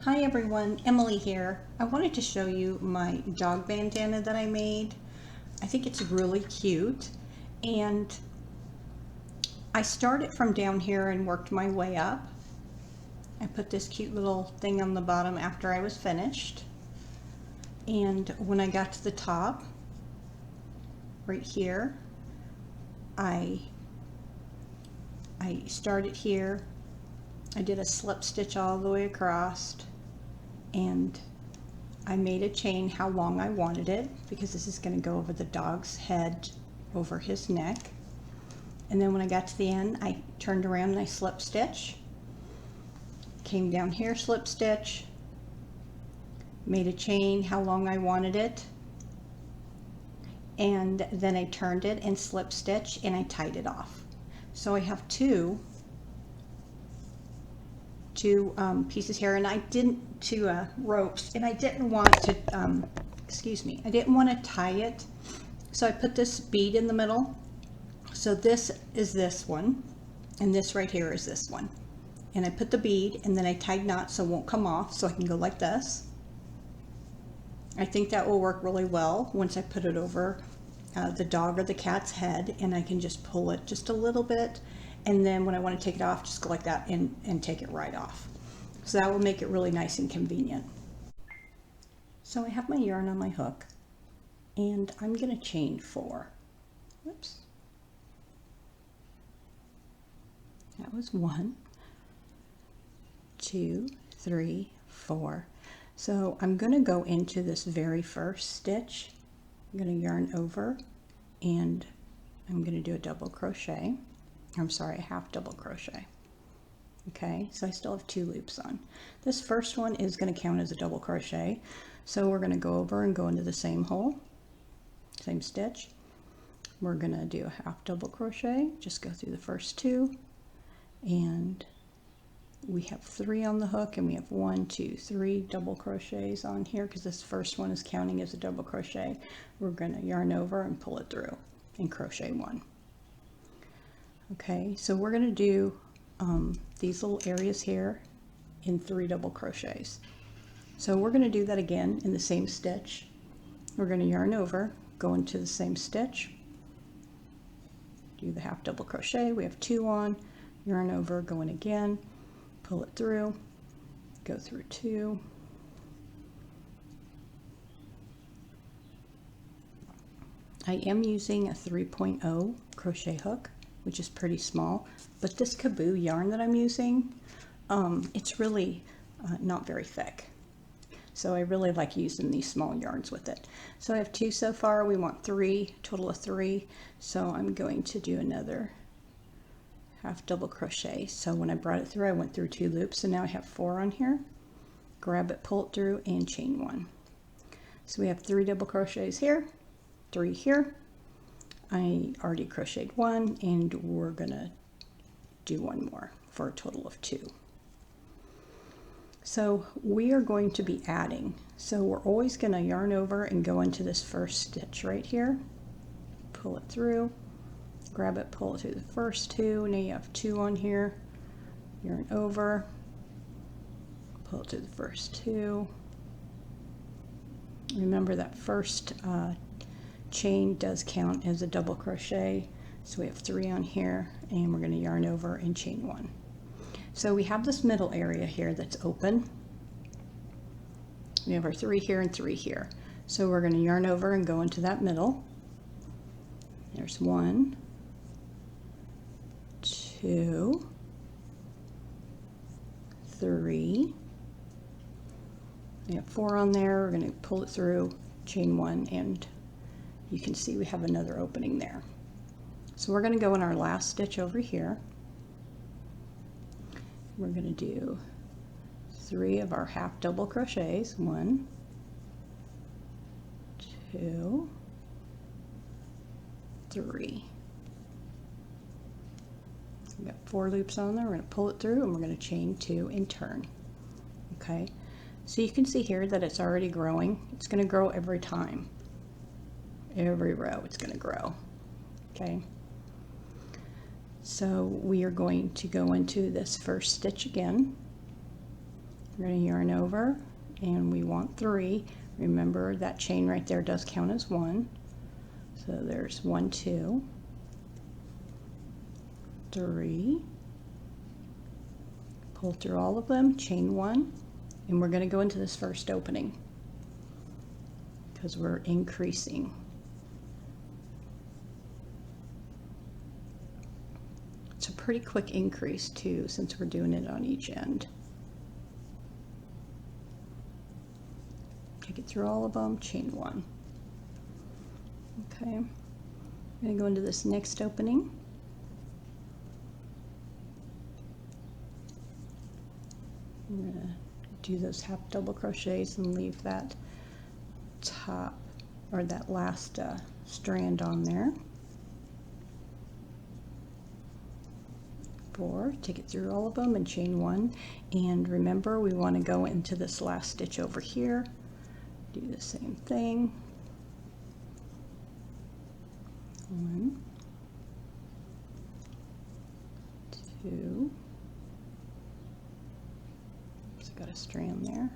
Hi everyone, Emily here. I wanted to show you my dog bandana that I made. I think it's really cute, and I started from down here and worked my way up. I put this cute little thing on the bottom after I was finished, and when I got to the top right here, I started here. I did a slip stitch all the way across, and I made a chain how long I wanted it, because this is going to go over the dog's head, over his neck. And then when I got to the end, I turned around and I slip stitch, came down here, slip stitch, made a chain how long I wanted it, and then I turned it and slip stitch and I tied it off. So I have two pieces here, and I didn't ropes, and I didn't want to I didn't want to tie it, so I put this bead in the middle. So this is this one, and this right here is this one, and I put the bead and then I tied knots so it won't come off, so I can go like this. I think that will work really well once I put it over the dog or the cat's head, and I can just pull it just a little bit, and then when I want to take it off, just go like that and take it right off. So that will make it really nice and convenient. So I have my yarn on my hook, and I'm going to chain 4. Whoops. That was 1, 2, 3, 4. So I'm going to go into this very first stitch. I'm going to yarn over, and I'm going to do a double crochet. I'm sorry, a half double crochet. Okay, so I still have 2 loops on. This first one is going to count as a double crochet, so we're going to go over and go into the same hole, same stitch. We're going to do a half double crochet, just go through the first 2, and we have 3 on the hook, and we have 1, 2, 3 double crochets on here because this first one is counting as a double crochet. We're going to yarn over and pull it through and crochet 1. Okay, so we're going to do these little areas here in 3 double crochets. So we're going to do that again in the same stitch. We're going to yarn over, go into the same stitch, do the half double crochet. We have 2 on, yarn over, go in again, pull it through, go through 2, I am using a 3.0 crochet hook, which is pretty small, but this Kaboo yarn that I'm using, it's really not very thick. So I really like using these small yarns with it. So I have 2 so far. We want 3, total of 3. So I'm going to do another half double crochet. So when I brought it through, I went through 2 loops, and now I have 4 on here. Grab it, pull it through, and chain 1. So we have 3 double crochets here, 3 here. I already crocheted 1, and we're gonna do 1 more for a total of 2. So we are going to be adding. So we're always gonna yarn over and go into this first stitch right here, pull it through, grab it, pull it through the first 2. Now you have 2 on here, yarn over, pull it through the first 2. Remember that first chain does count as a double crochet, so we have 3 on here, and we're going to yarn over and chain 1. So we have this middle area here that's open. We have our 3 here and 3 here, so we're going to yarn over and go into that middle. There's 1, 2, 3. We have 4 on there. We're going to pull it through, chain 1, and you can see we have another opening there. So we're going to go in our last stitch over here. We're going to do 3 of our half double crochets. 1, 2, 3. We've got 4 loops on there. We're going to pull it through, and we're going to chain 2 and turn. Okay, so you can see here that it's already growing. It's going to grow every time. Every row it's going to grow. Okay, so we are going to go into this first stitch again, We're going to yarn over, and we want 3. Remember that chain right there does count as 1. So there's 1, 2, 3. Pull through all of them, chain 1, and we're going to go into this first opening because we're increasing. It's a pretty quick increase too, since we're doing it on each end. Take it through all of them, chain 1. Okay, I'm going to go into this next opening. I'm going to do those half double crochets and leave that top, or that last strand on there. 4, take it through all of them and chain 1, and remember we want to go into this last stitch over here, do the same thing. 1, 2, so got a strand there,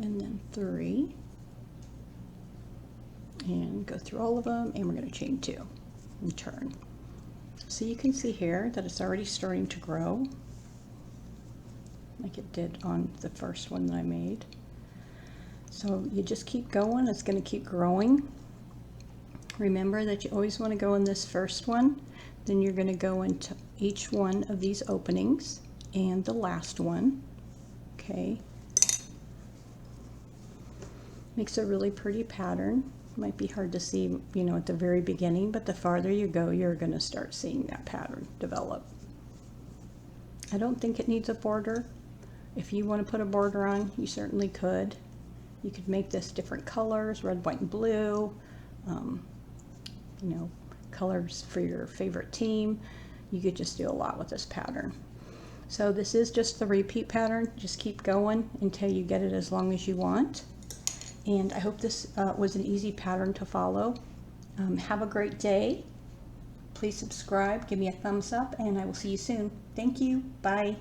and then 3, and go through all of them, and we're going to chain 2 and turn. So you can see here that it's already starting to grow like it did on the first one that I made. So you just keep going, it's going to keep growing. Remember that you always want to go in this first one, then you're going to go into each one of these openings and the last one. Okay, makes a really pretty pattern. Might be hard to see, you know, at the very beginning, but the farther you go, you're going to start seeing that pattern develop. I don't think it needs a border. If you want to put a border on, you certainly could. You could make this different colors, red, white, and blue, you know, colors for your favorite team. You could just do a lot with this pattern. So this is just the repeat pattern. Just keep going until you get it as long as you want. And I hope this was an easy pattern to follow. Have a great day. Please subscribe, give me a thumbs up, and I will see you soon. Thank you. Bye.